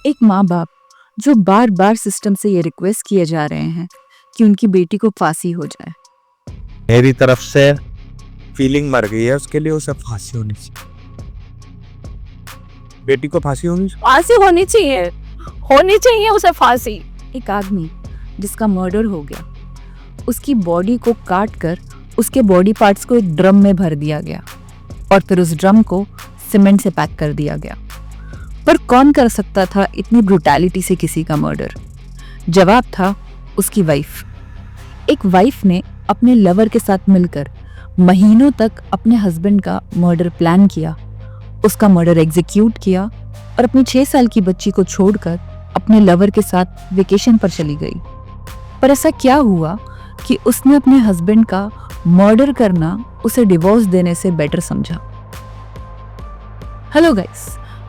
एक माँ बाप जो बार बार सिस्टम से ये रिक्वेस्ट किए जा रहे हैं कि उनकी बेटी को फांसी हो जाए। मेरी तरफ से फीलिंग मर गई है, उसके लिए उसे फांसी होनी चाहिए। बेटी को फांसी होनी चाहिए। फांसी होनी चाहिए उसे फांसी। एक आदमी जिसका मर्डर हो गया, उसकी बॉडी को काट कर उसके बॉडी पार्ट्स को एक ड्रम में भर दिया गया और फिर उस ड्रम को सीमेंट से पैक कर दिया गया। पर कौन कर सकता था इतनी ब्रुटैलिटी से किसी का मर्डर? जवाब था उसकी वाइफ। एक वाइफ ने अपने लवर के साथ मिलकर महीनों तक अपने हस्बैंड का मर्डर प्लान किया, उसका मर्डर एग्जीक्यूट किया और अपनी 6 साल की बच्ची को छोड़कर अपने लवर के साथ वेकेशन पर चली गई। पर ऐसा क्या हुआ कि उसने अपने हस्बैंड का मर्डर करना उसे डिवोर्स देने से बेटर समझा। हेलो गाइस,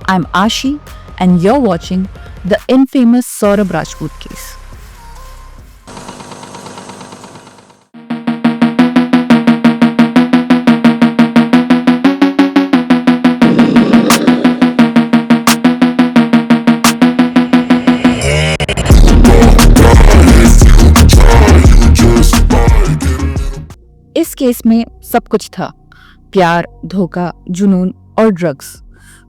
आई एम आशी and you're watching the infamous Saurabh Rajput case. इस केस में सब कुछ था, प्यार, धोखा, जुनून और ड्रग्स।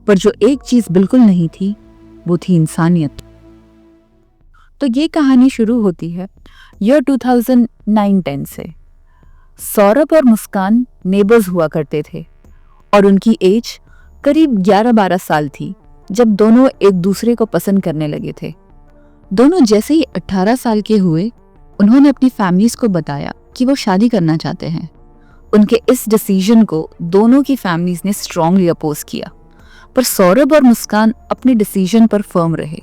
पर जो एक चीज बिल्कुल नहीं थी वो थी इंसानियत। तो ये कहानी शुरू होती है ईयर 2009-10 से। सौरभ और मुस्कान नेबर्स हुआ करते थे और उनकी एज करीब 11-12 साल थी जब दोनों एक दूसरे को पसंद करने लगे थे। दोनों जैसे ही 18 साल के हुए, उन्होंने अपनी फैमिलीज को बताया कि वो शादी करना चाहते हैं। उनके इस डिसीजन को दोनों की फैमिलीज ने स्ट्रांगली अपोज किया, पर सौरभ और मुस्कान अपने डिसीजन पर फर्म रहे।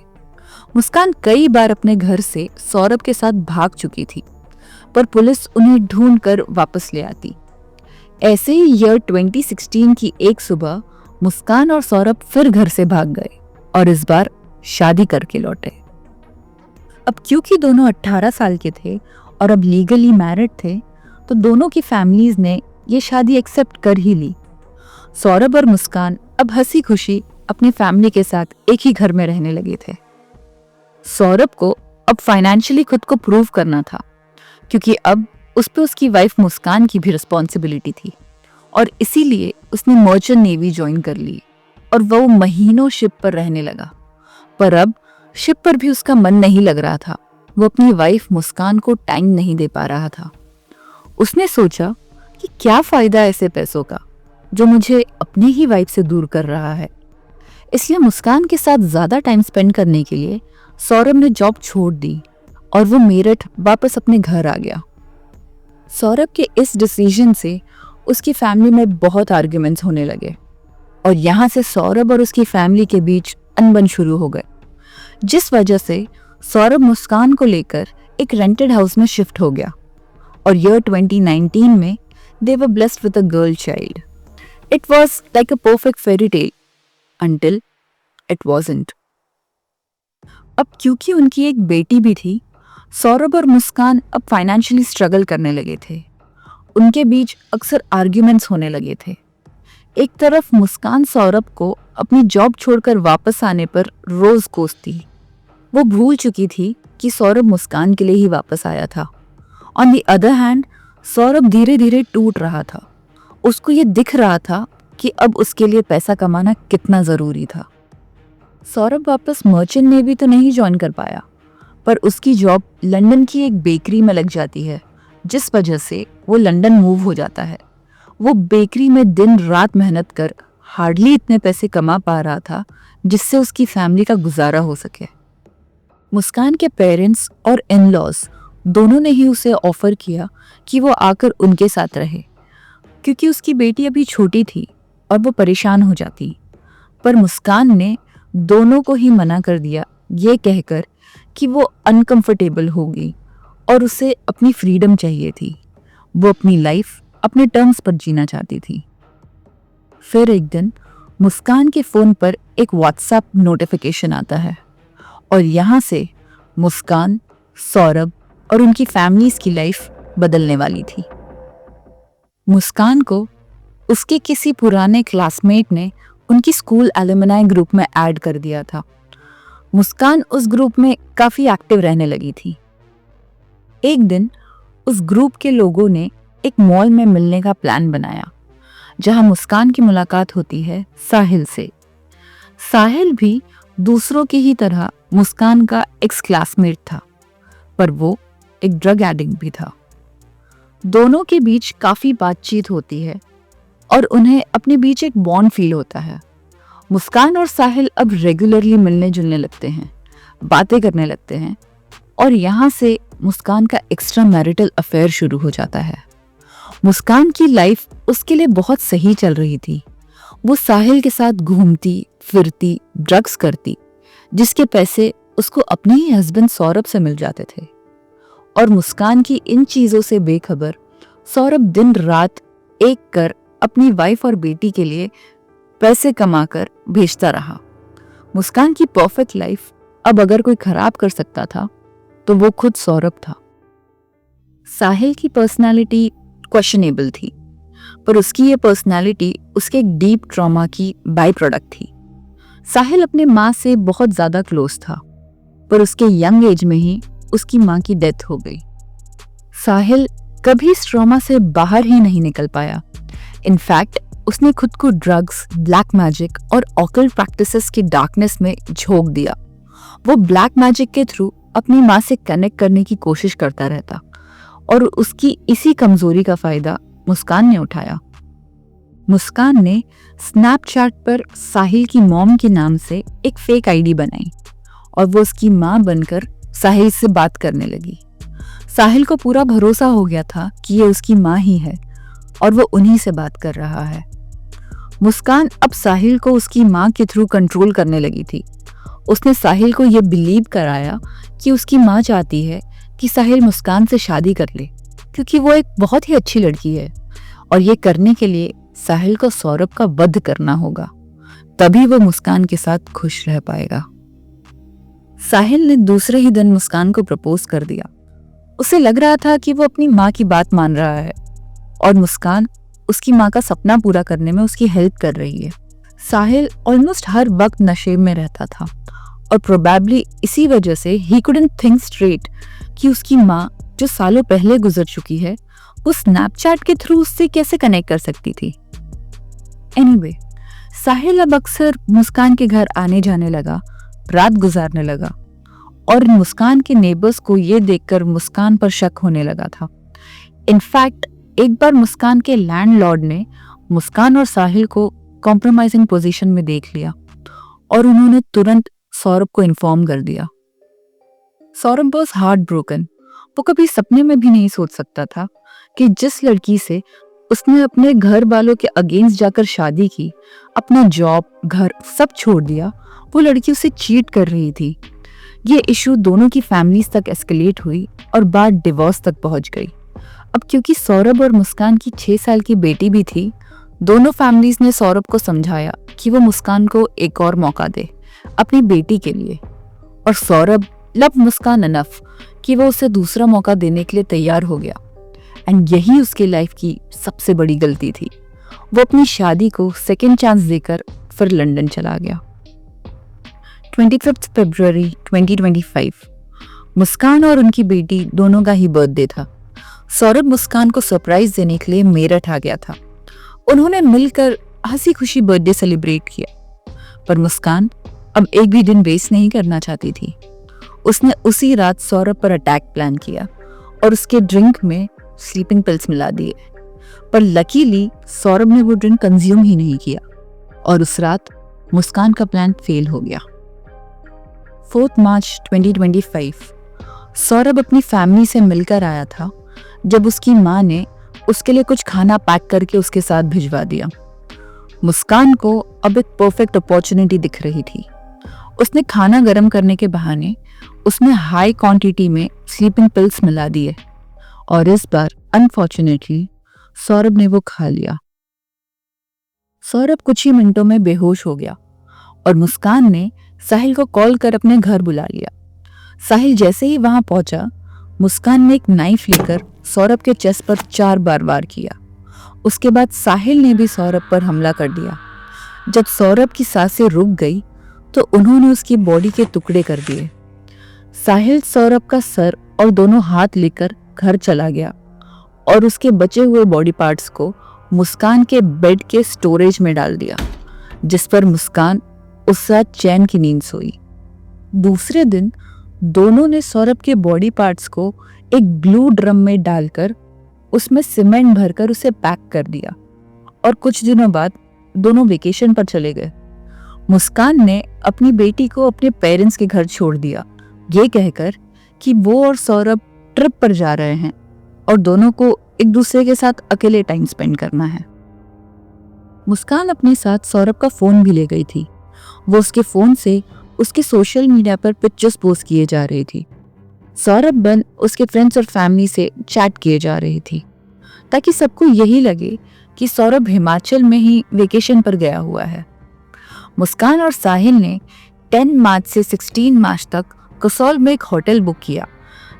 मुस्कान कई बार अपने घर से सौरभ के साथ भाग चुकी थी, पर पुलिस उन्हें ढूंढ कर वापस ले आती। ऐसे ही ईयर 2016 की एक सुबह मुस्कान और सौरभ फिर घर से भाग गए और इस बार शादी करके लौटे। अब क्योंकि दोनों 18 साल के थे और अब लीगली मैरिड थे, तो दोनों की फैमिलीज ने ये शादी एक्सेप्ट कर ही ली। सौरभ और मुस्कान अब हंसी खुशी अपनी फैमिली के साथ एक ही घर में रहने लगे थे। सौरभ को अब फाइनेंशियली खुद को प्रूव करना था, क्योंकि अब उस पे उसकी वाइफ मुस्कान की भी रिस्पॉन्सिबिलिटी थी और इसीलिए उसने मर्चेंट नेवी ज्वाइन कर ली और वो महीनों शिप पर रहने लगा। पर अब शिप पर भी उसका मन नहीं लग रहा था, वो अपनी वाइफ मुस्कान को टाइम नहीं दे पा रहा था। उसने सोचा कि क्या फायदा ऐसे पैसों का जो मुझे अपनी ही वाइफ से दूर कर रहा है। इसलिए मुस्कान के साथ ज्यादा टाइम स्पेंड करने के लिए सौरभ ने जॉब छोड़ दी और वो मेरठ वापस अपने घर आ गया। सौरभ के इस डिसीजन से उसकी फैमिली में बहुत आर्ग्यूमेंट्स होने लगे और यहाँ से सौरभ और उसकी फैमिली के बीच अनबन शुरू हो गए, जिस वजह से सौरभ मुस्कान को लेकर एक रेंटेड हाउस में शिफ्ट हो गया और ईयर 2019 में they were blessed with a girl child. It was like a perfect fairy tale until it wasn't. अब क्योंकि उनकी एक बेटी भी थी, सौरभ और मुस्कान अब फाइनेंशियली स्ट्रगल करने लगे थे। उनके बीच अक्सर आर्ग्यूमेंट्स होने लगे थे। एक तरफ मुस्कान सौरभ को अपनी जॉब छोड़कर वापस आने पर रोज कोसती। वो भूल चुकी थी कि सौरभ मुस्कान के लिए ही वापस आया था। On the other hand, Saurabh धीरे धीरे टूट रहा था। उसको ये दिख रहा था कि अब उसके लिए पैसा कमाना कितना ज़रूरी था। सौरभ वापस मर्चेंट नेवी तो नहीं ज्वाइन कर पाया, पर उसकी जॉब लंदन की एक बेकरी में लग जाती है, जिस वजह से वो लंदन मूव हो जाता है। वो बेकरी में दिन रात मेहनत कर हार्डली इतने पैसे कमा पा रहा था जिससे उसकी फैमिली का गुजारा हो सके। मुस्कान के पेरेंट्स और इन लॉज दोनों ने ही उसे ऑफर किया कि वो आकर उनके साथ रहे, क्योंकि उसकी बेटी अभी छोटी थी और वो परेशान हो जाती। पर मुस्कान ने दोनों को ही मना कर दिया, ये कहकर कि वो अनकंफर्टेबल होगी और उसे अपनी फ्रीडम चाहिए थी। वो अपनी लाइफ अपने टर्म्स पर जीना चाहती थी। फिर एक दिन मुस्कान के फ़ोन पर एक व्हाट्सएप नोटिफिकेशन आता है और यहाँ से मुस्कान, सौरभ और उनकी फैमिलीज की लाइफ बदलने वाली थी। मुस्कान को उसके किसी पुराने क्लासमेट ने उनकी स्कूल एलुमनाई ग्रुप में ऐड कर दिया था। मुस्कान उस ग्रुप में काफी एक्टिव रहने लगी थी। एक दिन उस ग्रुप के लोगों ने एक मॉल में मिलने का प्लान बनाया, जहां मुस्कान की मुलाकात होती है साहिल से। साहिल भी दूसरों की ही तरह मुस्कान का एक्स क्लासमेट था, पर वो एक ड्रग एडिक्ट भी था। दोनों के बीच काफी बातचीत होती है और उन्हें अपने बीच एक बॉन्ड फील होता है। मुस्कान और साहिल अब रेगुलरली मिलने जुलने लगते हैं, बातें करने लगते हैं और यहाँ से मुस्कान का एक्स्ट्रा मैरिटल अफेयर शुरू हो जाता है। मुस्कान की लाइफ उसके लिए बहुत सही चल रही थी। वो साहिल के साथ घूमती फिरती, ड्रग्स करती, जिसके पैसे उसको अपने ही हस्बैंड सौरभ से मिल जाते थे। और मुस्कान की इन चीजों से बेखबर सौरभ दिन रात एक कर अपनी वाइफ और बेटी के लिए पैसे कमाकर भेजता रहा। मुस्कान की परफेक्ट लाइफ अब अगर कोई खराब कर सकता था तो वो खुद सौरभ था। साहिल की पर्सनालिटी क्वेश्चनेबल थी, पर उसकी ये पर्सनालिटी उसके एक डीप ट्रॉमा की बाय प्रोडक्ट थी। साहिल अपने माँ से बहुत ज्यादा क्लोज था, पर उसके यंग एज में ही उसकी माँ की डेथ हो गई। साहिल कभी इस ट्रॉमा से बाहर ही नहीं निकल पाया। इनफैक्ट उसने खुद को ड्रग्स, ब्लैक मैजिक और ऑकल्ट प्रैक्टिसेस की डार्कनेस में झोंक दिया। वो ब्लैक मैजिक के थ्रू अपनी माँ से कनेक्ट करने की कोशिश करता रहता और उसकी इसी कमजोरी का फायदा मुस्कान ने उठाया। मुस्कान ने स्नैपचैट पर साहिल की मॉम के नाम से एक फेक आईडी बनाई और वो उसकी माँ बनकर साहिल से बात करने लगी। साहिल को पूरा भरोसा हो गया था कि ये उसकी माँ ही है और वो उन्हीं से बात कर रहा है। मुस्कान अब साहिल को उसकी माँ के थ्रू कंट्रोल करने लगी थी। उसने साहिल को ये बिलीव कराया कि उसकी माँ चाहती है कि साहिल मुस्कान से शादी कर ले, क्योंकि वो एक बहुत ही अच्छी लड़की है और ये करने के लिए साहिल को सौरभ का वध करना होगा, तभी वो मुस्कान के साथ खुश रह पाएगा। साहिल ने दूसरे ही दिन मुस्कान को प्रपोज कर दिया। उसे लग रहा था कि वो अपनी माँ की बात मान रहा है और मुस्कान उसकी माँ का सपना पूरा करने में उसकी हेल्प कर रही है। साहिल ऑलमोस्ट हर वक्त नशे में रहता था और प्रोबेबली इसी वजह से ही कुडंट थिंक स्ट्रेट कि उसकी माँ जो सालों पहले गुजर चुकी है वो स्नैपचैट के थ्रू उससे कैसे कनेक्ट कर सकती थी। एनीवे, साहिल अब अक्सर मुस्कान के घर आने जाने लगा, रात गुजारने लगा और मुस्कान के नेबर्स को ये देखकर मुस्कान पर शक होने लगा था। इनफैक्ट एक बार मुस्कान के लैंडलॉर्ड ने मुस्कान और साहिल को कॉम्प्रोमाइजिंग पोजीशन में देख लिया और उन्होंने तुरंत सौरभ को इन्फॉर्म कर दिया। Saurabh was heart broken. वो कभी सपने में भी नहीं सोच सकता था कि जिस लड़की से उसने अपने घर वालों के अगेंस्ट जाकर शादी की, अपना जॉब, घर सब छोड़ दिया, वो लड़की उसे चीट कर रही थी। ये इशू दोनों की फैमिलीज तक एस्केलेट हुई और बात डिवोर्स तक पहुंच गई। अब क्योंकि सौरभ और मुस्कान की 6 साल की बेटी भी थी, दोनों फैमिलीज ने सौरभ को समझाया कि वो मुस्कान को एक और मौका दे अपनी बेटी के लिए, और सौरभ लव मुस्कान अनफ कि वो उसे दूसरा मौका देने के लिए तैयार हो गया। एंड यही उसकी लाइफ की सबसे बड़ी गलती थी। वो अपनी शादी को सेकेंड चांस देकर फिर लंदन चला गया। 25 फरवरी 2025 मुस्कान और उनकी बेटी दोनों का ही बर्थडे था। सौरभ मुस्कान को सरप्राइज देने के लिए मेरठ आ गया था। उन्होंने मिलकर हंसी खुशी बर्थडे सेलिब्रेट किया, पर मुस्कान अब एक भी दिन वेस्ट नहीं करना चाहती थी। उसने उसी रात सौरभ पर अटैक प्लान किया और उसके ड्रिंक में स्लीपिंग पिल्स मिला दिए, पर लकीली सौरभ ने वो ड्रिंक कंज्यूम ही नहीं किया और उस रात मुस्कान का प्लान फेल हो गया। 4 मार्च 2025 सौरभ अपनी फैमिली से मिलकर आया था जब उसकी माँ ने उसके लिए कुछ खाना पैक करके उसके साथ भिजवा दिया। मुस्कान को अब एक परफेक्ट अपॉर्चुनिटी दिख रही थी। उसने खाना गर्म करने के बहाने उसमें हाई क्वांटिटी में स्लीपिंग पिल्स मिला दिए और इस बार अनफॉर्चुनेटली सौरभ ने वो खा लिया। सौरभ कुछ ही मिनटों में बेहोश हो गया और मुस्कान ने साहिल को कॉल कर अपने घर बुला लिया। साहिल जैसे ही वहां पहुंचा, मुस्कान ने एक नाइफ लेकर सौरभ के चेस्ट पर 4 बार वार किया। उसके बाद साहिल ने भी सौरभ पर हमला कर दिया। जब सौरभ की सांसें रुक गई तो उन्होंने उसकी बॉडी के टुकड़े कर दिए। साहिल सौरभ का सर और दोनों हाथ लेकर घर चला गया और उसके बचे हुए बॉडी पार्ट्स को मुस्कान के बेड के स्टोरेज में डाल दिया, जिस पर मुस्कान उस साथ चैन की नींद सोई। दूसरे दिन दोनों ने सौरभ के बॉडी पार्ट्स को एक ब्लू ड्रम में डालकर उसमें सीमेंट भरकर उसे पैक कर दिया और कुछ दिनों बाद दोनों वेकेशन पर चले गए। मुस्कान ने अपनी बेटी को अपने पेरेंट्स के घर छोड़ दिया, ये कहकर कि वो और सौरभ ट्रिप पर जा रहे हैं और दोनों को एक दूसरे के साथ अकेले टाइम स्पेंड करना है। मुस्कान अपने साथ सौरभ का फोन भी ले गई थी। वो उसके फोन से उसके सोशल मीडिया पर पिक्चर्स पोस्ट किए जा रही थी। सौरभ बन उसके फ्रेंड्स और फैमिली से चैट किए जा रही थी ताकि सबको यही लगे कि सौरभ हिमाचल में ही वेकेशन पर गया हुआ है। मुस्कान और साहिल ने 10 मार्च से 16 मार्च तक कसौल में एक होटल बुक किया,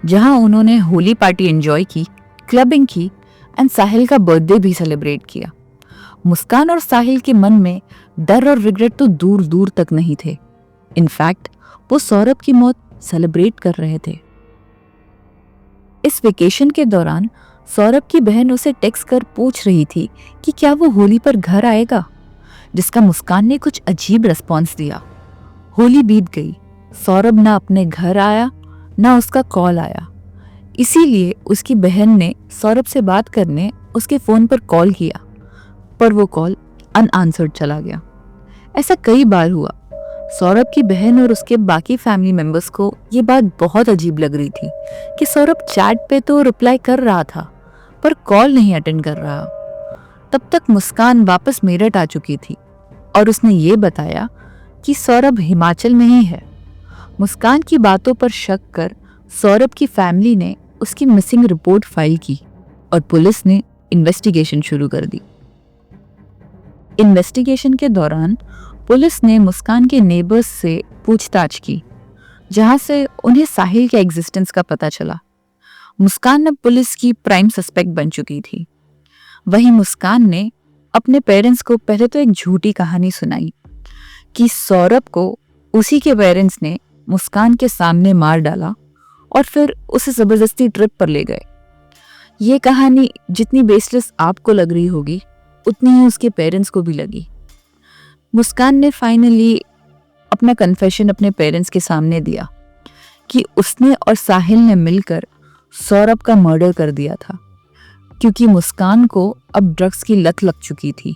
जहां उन्होंने होली पार्टी एंजॉय की, क्लबिंग की एंड साहिल का बर्थडे भी सेलिब्रेट किया। मुस्कान और साहिल के मन में डर और रिग्रेट तो दूर दूर तक नहीं थे। इनफैक्ट वो सौरभ की मौत सेलिब्रेट कर रहे थे। इस वेकेशन के दौरान सौरभ की बहन उसे टेक्स्ट कर पूछ रही थी कि क्या वो होली पर घर आएगा, जिसका मुस्कान ने कुछ अजीब रिस्पॉन्स दिया। होली बीत गई, सौरभ ना अपने घर आया ना उसका कॉल आया। इसीलिए उसकी बहन ने सौरभ से बात करने उसके फोन पर कॉल किया, पर वो कॉल अनआंसर्ड चला गया। ऐसा कई बार हुआ। सौरभ की बहन और उसके बाकी फैमिली मेंबर्स को ये बात बहुत अजीब लग रही थी कि सौरभ चैट पे तो रिप्लाई कर रहा था पर कॉल नहीं अटेंड कर रहा। तब तक मुस्कान वापस मेरठ आ चुकी थी और उसने ये बताया कि सौरभ हिमाचल में ही है। मुस्कान की बातों पर शक कर सौरभ की फैमिली ने उसकी मिसिंग रिपोर्ट फाइल की और पुलिस ने इन्वेस्टिगेशन शुरू कर दी। इन्वेस्टिगेशन के दौरान पुलिस ने मुस्कान के नेबर्स से पूछताछ की, जहां से उन्हें साहिल के एग्जिस्टेंस का पता चला। मुस्कान अब पुलिस की प्राइम सस्पेक्ट बन चुकी थी। वहीं मुस्कान ने अपने पेरेंट्स को पहले तो एक झूठी कहानी सुनाई कि सौरभ को उसी के पेरेंट्स ने मुस्कान के सामने मार डाला और फिर उसे जबरदस्ती ट्रिप पर ले गए। ये कहानी जितनी बेसलेस आपको लग रही होगी उतनी ही उसके पेरेंट्स को भी लगी। मुस्कान ने फाइनली अपना कन्फेशन अपने पेरेंट्स के सामने दिया कि उसने और साहिल ने मिलकर सौरभ का मर्डर कर दिया था, क्योंकि मुस्कान को अब ड्रग्स की लत लग चुकी थी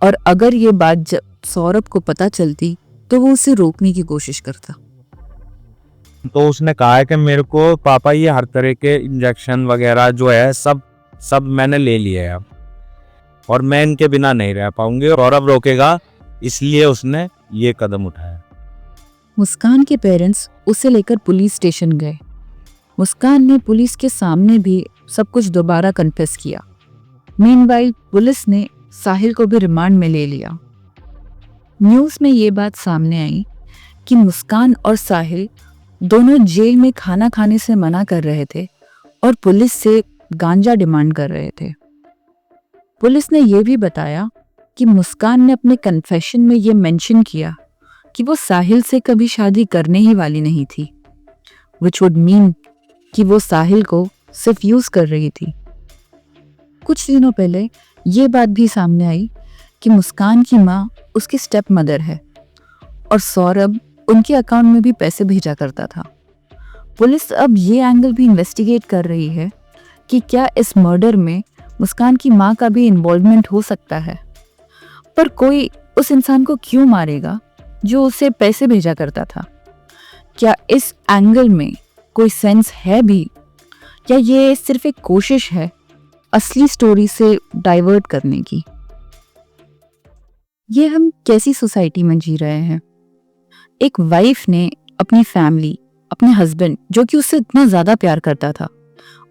और अगर ये बात जब सौरभ को पता चलती तो वो उसे रोकने की कोशिश करता। तो उसने कहा है कि मेरे को पापा ये हर तरह के इंजेक्शन वगैरह जो है सब मैंने ले लिए हैं और मैं इनके बिना नहीं रह पाऊंगी और सौरभ रोकेगा, इसलिए उसने ये कदम उठाया। मुस्कान के पेरेंट्स उसे लेकर पुलिस स्टेशन गए। मुस्कान ने पुलिस के सामने भी सब कुछ दोबारा कन्फेस किया। मीनवाइल पुलिस ने साहिल को भी रिमांड में ले लिया। न्यूज़ में ये बात सामने आई कि मुस्कान और साहिल दोनों जेल में खाना खाने से मना कर रहे थे और पुलिस से गांजा डिमांड कर रहे थे। पुलिस ने यह भी बताया कि मुस्कान ने अपने कन्फेशन में ये मेंशन किया कि वो साहिल से कभी शादी करने ही वाली नहीं थी, which would mean कि वो साहिल को सिर्फ यूज कर रही थी। कुछ दिनों पहले ये बात भी सामने आई कि मुस्कान की माँ उसकी स्टेप मदर है और सौरभ उनके अकाउंट में भी पैसे भेजा करता था। पुलिस अब ये एंगल भी इन्वेस्टिगेट कर रही है कि क्या इस मर्डर में मुस्कान की माँ का भी इन्वॉल्वमेंट हो सकता है। पर कोई उस इंसान को क्यों मारेगा जो उसे पैसे भेजा करता था? क्या इस एंगल में कोई सेंस है भी, या ये सिर्फ एक कोशिश है असली स्टोरी से डाइवर्ट करने की? ये हम कैसी सोसाइटी में जी रहे हैं? एक वाइफ ने अपनी फैमिली, अपने हस्बैंड जो कि उससे इतना ज्यादा प्यार करता था,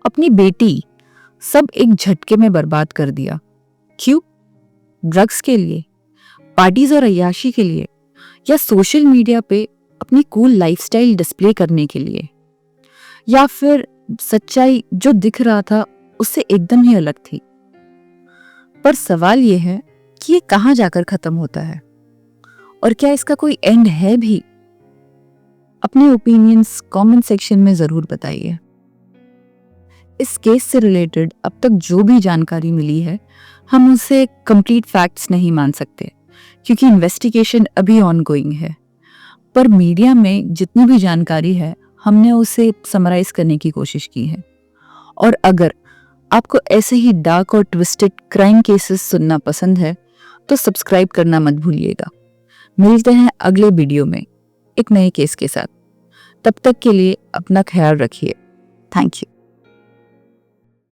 अपनी बेटी, सब एक झटके में बर्बाद कर दिया। क्यों? ड्रग्स के लिए, पार्टीज और अय्याशी के लिए, या सोशल मीडिया पे अपनी कूल लाइफस्टाइल डिस्प्ले करने के लिए, या फिर सच्चाई जो दिख रहा था उससे एकदम ही अलग थी। पर सवाल यह है कि ये कहाँ जाकर खत्म होता है और क्या इसका कोई एंड है भी? अपने ओपिनियंस कमेंट सेक्शन में जरूर बताइए। इस केस से रिलेटेड अब तक जो भी जानकारी मिली है, हम उसे कंप्लीट फैक्ट्स नहीं मान सकते क्योंकि इन्वेस्टिगेशन अभी ऑनगोइंग है। पर मीडिया में जितनी भी जानकारी है, हमने उसे समराइज करने की कोशिश की है। और अगर आपको ऐसे ही डार्क और ट्विस्टेड क्राइम केसेस सुनना पसंद है तो सब्सक्राइब करना मत भूलिएगा। मिलते हैं अगले वीडियो में एक नए केस के साथ। तब तक के लिए अपना ख्याल रखिए। Thank you.